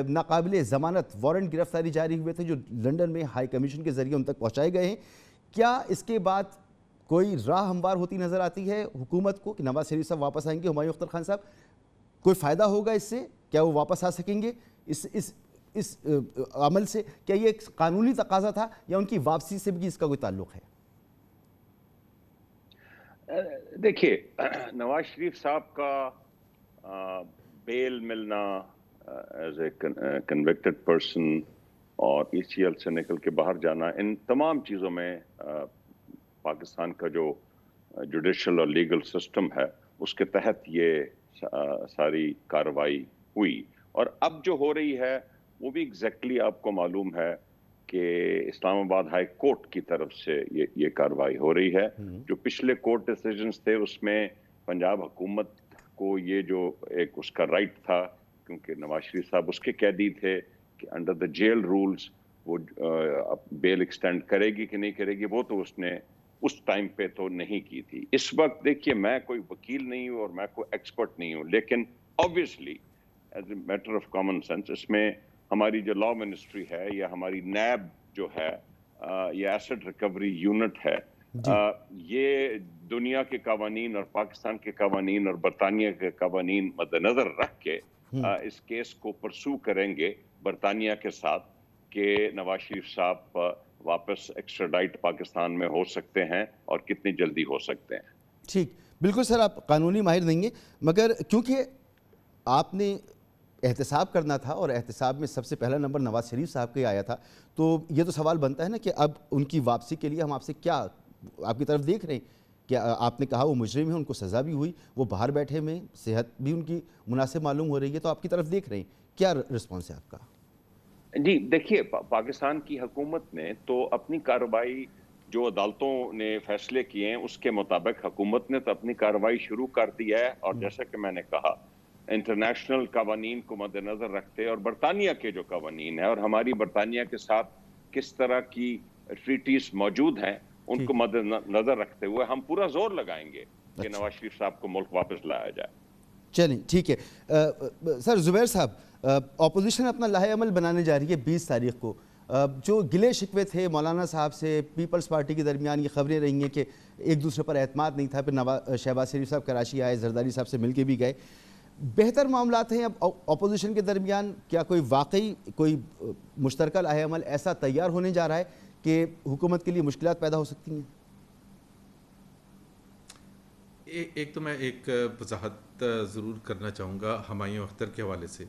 ناقابل ضمانت وارنٹ گرفتاری جاری ہوئے تھے جو لنڈن میں ہائی کمیشن کے ذریعے ان تک پہنچائے گئے ہیں. کیا اس کے بعد کوئی راہ ہموار ہوتی نظر آتی ہے حکومت کو کہ نواز شریف صاحب واپس آئیں گے؟ ہمایوں اختر خان صاحب، کوئی فائدہ ہوگا اس سے؟ کیا وہ واپس آ سکیں گے؟ اس اس عمل سے؟ کیا یہ ایک قانونی تقاضا تھا یا ان کی واپسی سے بھی اس کا کوئی تعلق ہے؟ دیکھیے، نواز شریف صاحب کا بیل ملنا ایز اے کنوکٹڈ پرسن اور ECL سے نکل کے باہر جانا، ان تمام چیزوں میں پاکستان کا جو جوڈیشل اور لیگل سسٹم ہے اس کے تحت یہ ساری کارروائی ہوئی. اور اب جو ہو رہی ہے وہ بھی ایگزیکٹلی آپ کو معلوم ہے کہ اسلام آباد ہائی کورٹ کی طرف سے یہ کارروائی ہو رہی ہے. جو پچھلے کورٹ ڈیسیجنز تھے اس میں پنجاب حکومت کو یہ جو ایک اس کا رائٹ تھا، کیونکہ نواز شریف صاحب اس کے قیدی تھے، کہ انڈر دا جیل رولز وہ بیل ایکسٹینڈ کرے گی کہ نہیں کرے گی، وہ تو اس نے اس ٹائم پہ تو نہیں کی تھی. اس وقت دیکھیے، میں کوئی وکیل نہیں ہوں اور میں کوئی ایکسپرٹ نہیں ہوں، لیکن obviously as a matter of common sense اس میں ہماری جو لا منسٹری ہے یا ہماری نیب جو ہے یا ایسٹ ریکوری یونٹ ہے، یہ دنیا کے قوانین اور پاکستان کے قوانین اور برطانیہ کے قوانین مد نظر رکھ کے اس کیس کو پرسو کریں گے برطانیہ کے ساتھ کہ نواز شریف صاحب واپس ایکسٹراڈائٹ پاکستان میں ہو سکتے ہیں اور کتنی جلدی ہو سکتے ہیں. ٹھیک، بالکل سر، آپ قانونی ماہر نہیں ہیں، مگر کیونکہ آپ نے احتساب کرنا تھا اور احتساب میں سب سے پہلا نمبر نواز شریف صاحب کا ہی آیا تھا، تو یہ تو سوال بنتا ہے نا کہ اب ان کی واپسی کے لیے ہم آپ سے کیا آپ کی طرف دیکھ رہے ہیں کہ آپ نے کہا وہ مجرم ہیں، ان کو سزا بھی ہوئی، وہ باہر بیٹھے میں صحت بھی ان کی مناسب معلوم ہو رہی ہے، تو آپ کی طرف دیکھ رہے ہیں، کیا رسپانس ہے آپ کا؟ جی دیکھیے، پاکستان کی حکومت نے تو اپنی کارروائی جو عدالتوں نے فیصلے کیے ہیں اس کے مطابق حکومت نے تو اپنی کارروائی شروع کر دی ہے. اور جیسا کہ میں نے کہا، انٹرنیشنل قوانین کو مد نظر رکھتے اور برطانیہ کے جو قوانین ہیں اور ہماری برطانیہ کے ساتھ کس طرح کی ٹریٹیز موجود ہیں ان کو مد نظر رکھتے ہوئے ہم پورا زور لگائیں گے کہ نواز شریف صاحب کو ملک واپس لایا جائے. چلیں ٹھیک ہے. سر زبیر صاحب، اپوزیشن اپنا لاہے عمل بنانے جا رہی ہے 20 تاریخ کو. جو گلے شکوے تھے مولانا صاحب سے پیپلز پارٹی کے درمیان، یہ خبریں رہی ہیں کہ ایک دوسرے پر اعتماد نہیں تھا، پھر شہباز شریف صاحب کراچی آئے، زرداری صاحب سے مل کے بھی گئے. بہتر معاملات ہیں اب اپوزیشن کے درمیان؟ کیا کوئی واقعی کوئی مشترکہ لاہے عمل ایسا تیار ہونے جا رہا ہے کہ حکومت کے لیے مشکلات پیدا ہو سکتی ہیں؟ ایک تو میں ایک وضاحت ضرور کرنا چاہوں گا ہمایوں اختر کے حوالے سے.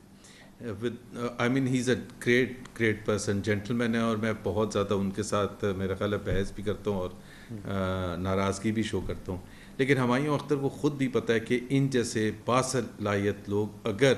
آئی مین ہی از اے گریٹ پرسن، جینٹل مین ہے، اور میں بہت زیادہ ان کے ساتھ میرا خیال ہے بحث بھی کرتا ہوں اور ناراضگی بھی شو کرتا ہوں. لیکن ہمایوں اختر کو خود بھی پتہ ہے کہ ان جیسے باصلاحیت لوگ اگر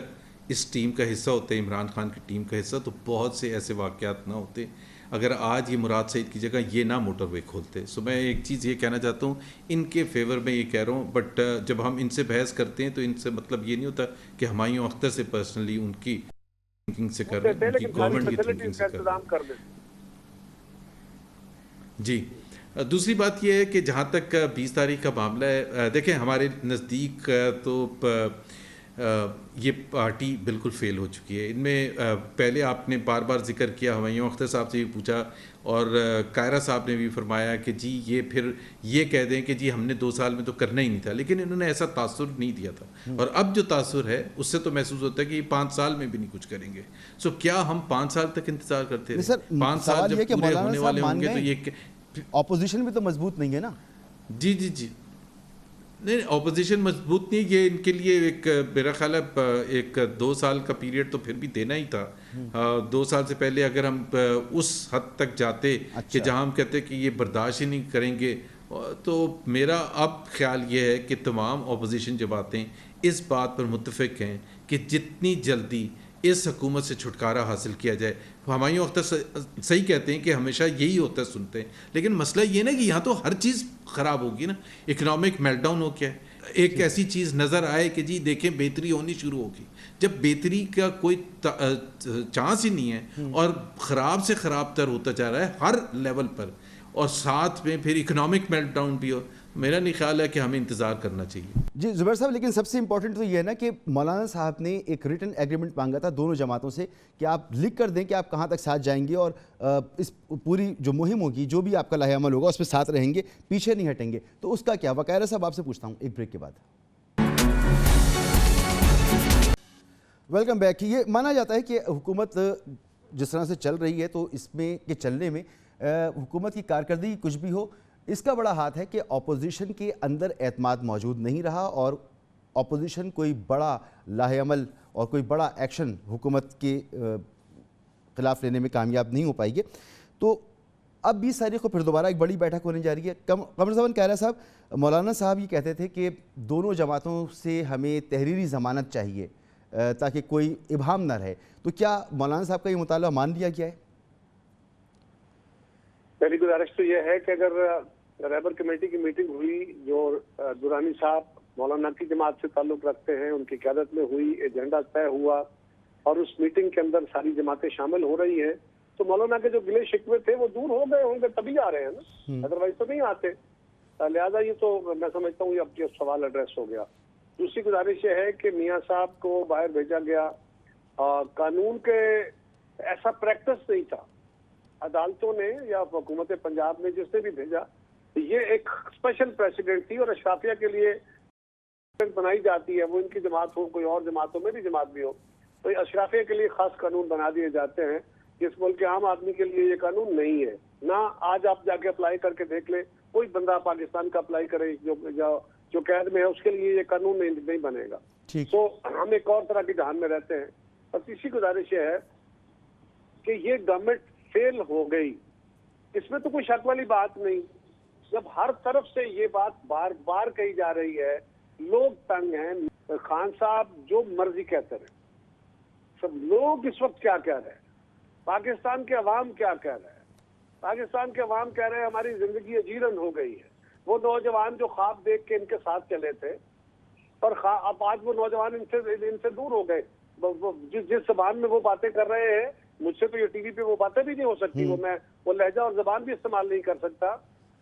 اس ٹیم کا حصہ ہوتے، عمران خان کی ٹیم کا حصہ، تو بہت سے ایسے واقعات نہ ہوتے اگر آج یہ مراد سعید کی جگہ یہ نہ موٹر وے کھولتے. سو میں ایک چیز یہ کہنا چاہتا ہوں، ان کے فیور میں یہ کہہ رہا ہوں، بٹ جب ہم ان سے بحث کرتے ہیں تو ان سے مطلب یہ نہیں ہوتا کہ ہمایوں اختر سے پرسنلی ان کی تھنکنگ سے کر رہے ہیں، ان کی گورنمنٹ کی تھنکنگ سے کر رہے ہیں. جی دوسری بات یہ ہے کہ جہاں تک 20 تاریخ کا معاملہ ہے، دیکھیں ہمارے نزدیک تو یہ پارٹی بالکل فیل ہو چکی ہے. ان میں پہلے آپ نے بار بار ذکر کیا، ہمایوں اختر صاحب سے بھی پوچھا اور قائرہ صاحب نے بھی فرمایا کہ جی یہ پھر یہ کہہ دیں کہ جی ہم نے 2 سال میں تو کرنا ہی نہیں تھا، لیکن انہوں نے ایسا تاثر نہیں دیا تھا. اور اب جو تاثر ہے اس سے تو محسوس ہوتا ہے کہ یہ 5 سال میں بھی نہیں کچھ کریں گے. سو کیا ہم 5 سال تک انتظار کرتے رہے؟ 5 سال جب پورے ہونے والے ہوں گے تو یہ اپوزیشن بھی تو مضبوط نہیں ہے نا. جی نہیں، اپوزیشن مضبوط نہیں، یہ ان کے لیے ایک میرا خیال ہے ایک 2 سال کا پیریڈ تو پھر بھی دینا ہی تھا. 2 سال سے پہلے اگر ہم اس حد تک جاتے کہ جہاں ہم کہتے کہ یہ برداشت ہی نہیں کریں گے، تو میرا اب خیال یہ ہے کہ تمام اپوزیشن جماعتیں اس بات پر متفق ہیں کہ جتنی جلدی اس حکومت سے چھٹکارا حاصل کیا جائے. ہمایوں اختر صحیح کہتے ہیں کہ ہمیشہ یہی ہوتا ہے، سنتے ہیں، لیکن مسئلہ یہ نا کہ یہاں تو ہر چیز خراب ہوگی نا. اکنامک میلٹ ڈاؤن ہو گیا ہے، ایک ایسی چیز نظر آئے کہ جی دیکھیں بہتری ہونی شروع ہوگی. جب بہتری کا کوئی چانس ہی نہیں ہے اور خراب سے خراب تر ہوتا جا رہا ہے ہر لیول پر، اور ساتھ میں پھر اکنامک میلٹ ڈاؤن بھی ہو، میرا نہیں خیال ہے کہ ہمیں انتظار کرنا چاہیے. جی زبیر صاحب، لیکن سب سے امپورٹنٹ تو یہ ہے نا کہ مولانا صاحب نے ایک ریٹن ایگریمنٹ مانگا تھا دونوں جماعتوں سے کہ آپ لکھ کر دیں کہ آپ کہاں تک ساتھ جائیں گے اور اس پوری جو مہم ہوگی، جو بھی آپ کا لاہے عمل ہوگا اس میں ساتھ رہیں گے، پیچھے نہیں ہٹیں گے. تو اس کا کیا؟ وقائرہ صاحب آپ سے پوچھتا ہوں ایک بریک کے بعد. Welcome back. یہ مانا جاتا ہے کہ حکومت جس طرح سے چل رہی ہے تو اس میں کے چلنے میں حکومت کی کارکردگی کچھ بھی ہو، اس کا بڑا ہاتھ ہے کہ اپوزیشن کے اندر اعتماد موجود نہیں رہا اور اپوزیشن کوئی بڑا لاہ عمل اور کوئی ایکشن حکومت کے خلاف لینے میں کامیاب نہیں ہو پائے گی. تو اب 20 تاریخ کو پھر دوبارہ ایک بڑی بیٹھک ہونے جا رہی ہے. قمر زمان کہہ رہا صاحب، مولانا صاحب یہ کہتے تھے کہ دونوں جماعتوں سے ہمیں تحریری ضمانت چاہیے تاکہ کوئی ابہام نہ رہے. تو کیا مولانا صاحب کا یہ مطالبہ مان لیا گیا ہے؟ پہلی گزارش تو یہ ہے کہ اگر رہبر کمیٹی کی میٹنگ ہوئی جو درانی صاحب مولانا کی جماعت سے تعلق رکھتے ہیں، ان کی قیادت میں ہوئی، ایجنڈا طے ہوا اور اس میٹنگ کے اندر ساری جماعتیں شامل ہو رہی ہیں، تو مولانا کے جو گلے شکوے تھے وہ دور ہو گئے ہوں گے، تبھی آ رہے ہیں نا، ادروائز تو نہیں آتے. لہٰذا یہ تو میں سمجھتا ہوں یہ اب یہ سوال ایڈریس ہو گیا. دوسری گزارش یہ ہے کہ میاں صاحب کو باہر بھیجا گیا، قانون کے ایسا پریکٹس نہیں تھا. عدالتوں نے یا حکومت پنجاب نے جس نے بھی بھیجا، یہ ایک اسپیشل پریسیڈنٹ تھی اور اشرافیہ کے لیے بنائی جاتی ہے، وہ ان کی جماعت ہو، کوئی اور جماعتوں میں بھی جماعت بھی ہو، تو اشرافیہ کے لیے خاص قانون بنا دیے جاتے ہیں. اس ملک کے عام آدمی کے لیے یہ قانون نہیں ہے. نہ آج آپ جا کے اپلائی کر کے دیکھ لیں، کوئی بندہ پاکستان کا اپلائی کرے جو قید میں ہے، اس کے لیے یہ قانون نہیں بنے گا. تو ہم ایک اور طرح کی جہان میں رہتے ہیں. اور تیسری گزارش یہ ہے کہ یہ گورنمنٹ فیل ہو گئی، اس میں تو کوئی شک والی بات نہیں. جب ہر طرف سے یہ بات بار بار کہی جا رہی ہے، لوگ تنگ ہیں. خان صاحب جو مرضی کہتے رہے، سب لوگ اس وقت کیا کہہ رہے ہیں، پاکستان کے عوام کیا کہہ رہے ہیں. پاکستان کے عوام کہہ رہے ہیں ہماری زندگی اجیرن ہو گئی ہے. وہ نوجوان جو خواب دیکھ کے ان کے ساتھ چلے تھے اور اب آج وہ نوجوان ان سے دور ہو گئے. جس زبان میں وہ باتیں کر رہے ہیں، مجھ سے تو یہ ٹی وی پہ وہ باتیں بھی نہیں ہو سکتی، وہ لہجہ اور زبان بھی استعمال نہیں کر سکتا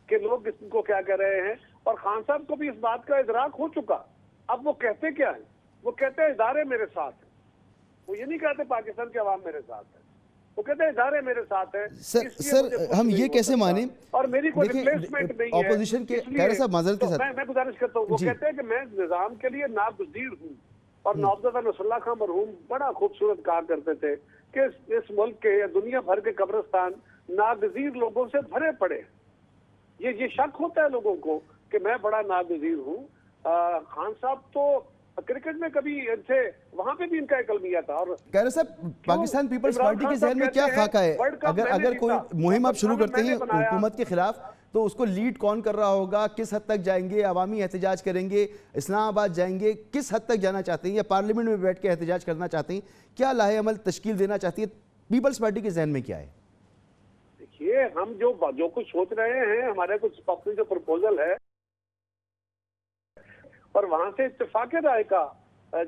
کہ لوگ اس کو کیا کہہ رہے ہیں. اور خان صاحب کو بھی اس بات کا ادراک ہو چکا. اب وہ کہتے کیا ہیں؟ وہ کہتے ہیں ادارے میرے ساتھ ہیں. وہ یہ نہیں کہتے پاکستان کے عوام میرے ساتھ ہے، وہ کہتے ہیں ادارے میرے ساتھ ہیں. سر ہم یہ کیسے مانیں؟ اور میری کوئی ریپلیسمنٹ نہیں ہے. اپوزیشن کے خیر صاحب معذرت کے ساتھ میں گزارش کرتا ہوں، وہ کہتے ہیں کہ میں نظام کے لیے ناگزیر ہوں. اور نوابزادہ نصر اللہ خان مرحوم بڑا خوبصورت کہا کرتے تھے کہ اس ملک کے یا دنیا بھر کے قبرستان ناگزیر لوگوں سے بھرے پڑے. یہ شک ہوتا ہے لوگوں کو کہ میں بڑا ناگزیر ہوں. خان صاحب تو کرکٹ میں کبھی ان سے وہاں پہ بھی ان کا ایک المیہ تھا. اور کہہ رہے صاحب پاکستان پیپلز پارٹی کے ذہن میں کیا خاکہ ہے؟ اگر کوئی مہم آپ شروع کرتے ہیں حکومت کے خلاف تو اس کو لیڈ کون کر رہا ہوگا؟ کس حد تک جائیں گے؟ عوامی احتجاج کریں گے؟ اسلام آباد جائیں گے؟ کس حد تک جانا چاہتے ہیں؟ یا پارلیمنٹ میں بیٹھ کے احتجاج کرنا چاہتے ہیں؟ کیا لاہ عمل تشکیل دینا چاہتی ہے؟ پیپلز پارٹی کے ذہن میں کیا ہے؟ دیکھیے ہم جو کچھ سوچ رہے ہیں، ہمارے کچھ اپنی جو پروپوزل ہے اور وہاں سے اتفاق رائے کا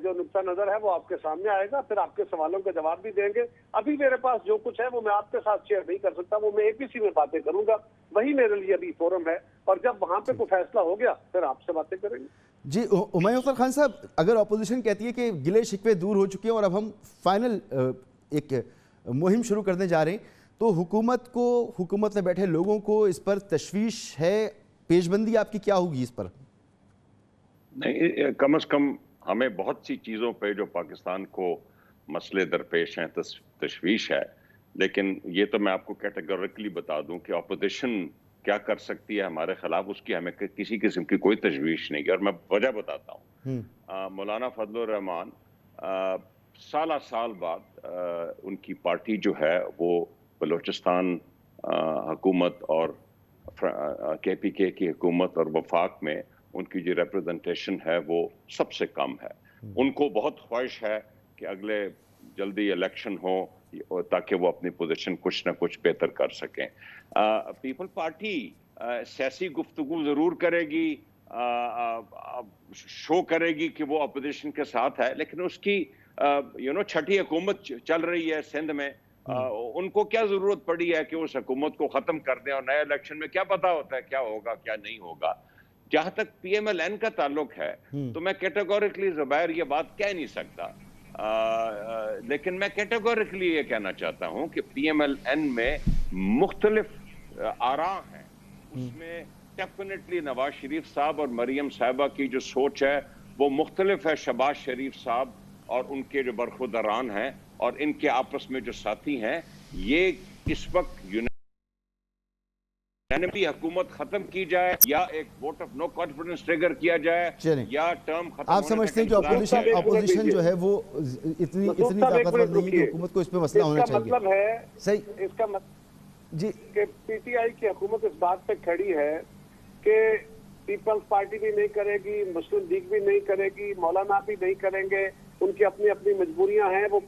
جو نقطہ نظر ہے وہ آپ کے سامنے آئے گا. پھر آپ کے سوالوں کا جواب بھی دیں گے. ابھی میرے پاس جو کچھ ہے وہ میں آپ کے ساتھ شیئر نہیں کر سکتا. وہ میں APC میں باتیں کروں گا، وہی میرے لیے ابھی فورم ہے. اور جب وہاں پہ کوئی فیصلہ ہو گیا پھر آپ سے باتیں کریں گے. جی ہمایوں اختر خان صاحب، اگر اپوزیشن کہتی ہے کہ گلے شکوے دور ہو چکے ہیں اور اب ہم فائنل ایک مہم شروع کرنے جا رہے ہیں، تو حکومت میں بیٹھے لوگوں کو اس پر تشویش ہے، پیش بندی آپ کی کیا ہوگی اس پر؟ نہیں، کم از کم ہمیں بہت سی چیزوں پہ جو پاکستان کو مسئلے درپیش ہیں تشویش ہے. لیکن یہ تو میں آپ کو کیٹیگوریکلی بتا دوں کہ اپوزیشن کیا کر سکتی ہے ہمارے خلاف، اس کی ہمیں کسی قسم کی کوئی تشویش نہیں ہے. اور میں وجہ بتاتا ہوں. مولانا فضل الرحمان سالہ سال بعد ان کی پارٹی جو ہے وہ بلوچستان حکومت اور KPK کی حکومت اور وفاق میں ان کی جو ریپرزنٹیشن ہے وہ سب سے کم ہے. ان کو بہت خواہش ہے کہ اگلے جلدی الیکشن ہو تاکہ وہ اپنی پوزیشن کچھ نہ کچھ بہتر کر سکیں. پیپل پارٹی سیاسی گفتگو ضرور کرے گی، شو کرے گی کہ وہ اپوزیشن کے ساتھ ہے، لیکن اس کی چھٹی حکومت چل رہی ہے سندھ میں. ان کو کیا ضرورت پڑی ہے کہ اس حکومت کو ختم کر دیں اور نئے الیکشن میں کیا پتا ہوتا ہے کیا ہوگا کیا نہیں ہوگا. جہاں تک PMLN کا تعلق ہے تو میں کیٹیگوریکلی زبیر یہ بات کہہ نہیں سکتا، لیکن میں کیٹیگوریکلی یہ کہنا چاہتا ہوں کہ PMLN میں مختلف آراء ہیں. اس میں ڈیفینیٹلی نواز شریف صاحب اور مریم صاحبہ کی جو سوچ ہے وہ مختلف ہے شہباز شریف صاحب اور ان کے جو برخورداران ہیں اور ان کے آپس میں جو ساتھی ہیں یہ اس وقت یونانیملی حکومت ختم کی جائے یا ایک vote of no confidence trigger کیا جائے چلیں یا ٹرم ختم آپ سمجھتے ہیں جو اپوزیشن جو ہے وہ اتنی طاقتور نہیں ہے کہ حکومت کو اس پہ مسئلہ ہونا چاہیے؟ مطلب ہے صحیح اس کا جی کہ پی ٹی آئی کی حکومت اس بات پہ کھڑی ہے کہ پیپلز پارٹی بھی نہیں کرے گی، مسلم لیگ بھی نہیں کرے گی، مولانا بھی نہیں کریں گے، ان کی اپنی اپنی مجبوریاں ہیں. وہ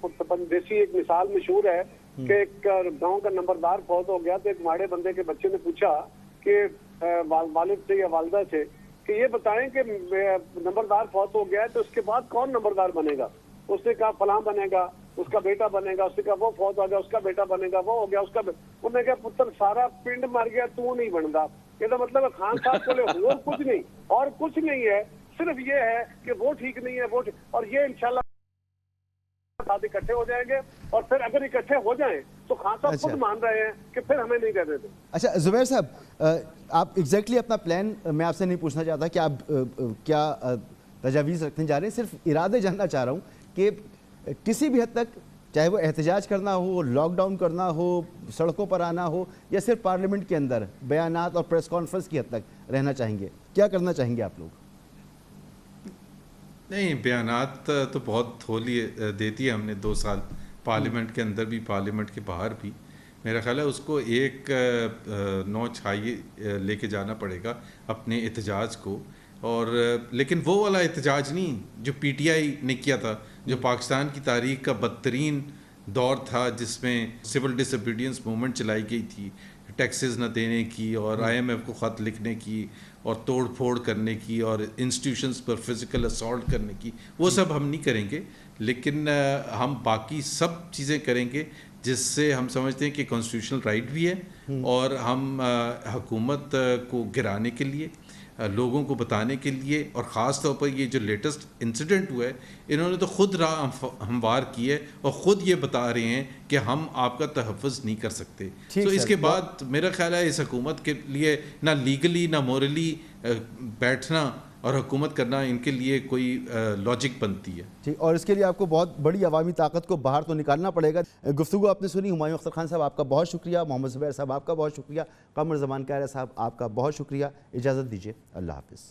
دیسی ایک مثال مشہور ہے کہ ایک گاؤں کا نمبردار فوت ہو گیا تو ایک ماڑے بندے کے بچے نے پوچھا کہ والد سے یا والدہ سے کہ یہ بتائیں کہ نمبردار فوت ہو گیا ہے تو اس کے بعد کون نمبردار بنے گا؟ اس نے کہا فلاں بنے گا، اس کا بیٹا بنے گا. اس نے کہا وہ فوت ہو گیا، اس کا بیٹا بنے گا، وہ ہو گیا، اس کا انہوں نے کہا پتر سارا پنڈ مر گیا تو نہیں بنتا. یہ تو مطلب خان صاحب کو اور کچھ نہیں، اور کچھ نہیں ہے، صرف یہ ہے کہ وہ ٹھیک نہیں ہے وہ اور یہ انشاءاللہ اکٹھے ہو جائیں گے. اور پھر اگر اکٹھے ہو جائیں تو خان صاحب خود مان رہے ہیں کہ پھر ہمیں نہیں کہتے تھے. اچھا زبیر صاحب، آپ ایگزیکٹلی اپنا پلان میں آپ سے نہیں پوچھنا چاہتا کہ آپ کیا تجاویز رکھنے جا رہے ہیں، صرف ارادے جاننا چاہ رہا ہوں کہ کسی بھی حد تک چاہے وہ احتجاج کرنا ہو، لاک ڈاؤن کرنا ہو، سڑکوں پر آنا ہو، یا صرف پارلیمنٹ کے اندر بیانات اور پریس کانفرنس کی حد تک رہنا چاہیں گے، کیا کرنا چاہیں گے آپ لوگ؟ نہیں، بیانات تو بہت تھولی دیتی ہے ہم نے 2 سال، پارلیمنٹ کے اندر بھی پارلیمنٹ کے باہر بھی. میرا خیال ہے اس کو ایک نوچ ہائی لے کے جانا پڑے گا اپنے احتجاج کو. اور لیکن وہ والا احتجاج نہیں جو پی ٹی آئی نے کیا تھا، جو پاکستان کی تاریخ کا بدترین دور تھا، جس میں سول ڈس اوبیڈینس موومنٹ چلائی گئی تھی، ٹیکسز نہ دینے کی اور آئی ایم ایف کو خط لکھنے کی اور توڑ پھوڑ کرنے کی اور انسٹیٹیوشنز پر فزیکل اسالٹ کرنے کی. وہ سب ہم نہیں کریں گے، لیکن ہم باقی سب چیزیں کریں گے جس سے ہم سمجھتے ہیں کہ کانسٹیٹیوشنل رائٹ بھی ہے، اور ہم حکومت کو گرانے کے لیے، لوگوں کو بتانے کے لیے، اور خاص طور پر یہ جو لیٹسٹ انسیڈنٹ ہوا ہے، انہوں نے تو خود راہ ہموار کی ہے اور خود یہ بتا رہے ہیں کہ ہم آپ کا تحفظ نہیں کر سکتے. تو اس کے بعد میرا خیال ہے اس حکومت کے لیے نہ لیگلی نہ مورلی بیٹھنا اور حکومت کرنا ان کے لیے کوئی لاجک بنتی ہے. ٹھیک، اور اس کے لیے آپ کو بہت بڑی عوامی طاقت کو باہر تو نکالنا پڑے گا. گفتگو آپ نے سنی. ہمایوں اختر خان صاحب آپ کا بہت شکریہ، محمد زبیر صاحب آپ کا بہت شکریہ، قمر زمان کائرہ صاحب آپ کا بہت شکریہ. اجازت دیجیے، اللہ حافظ.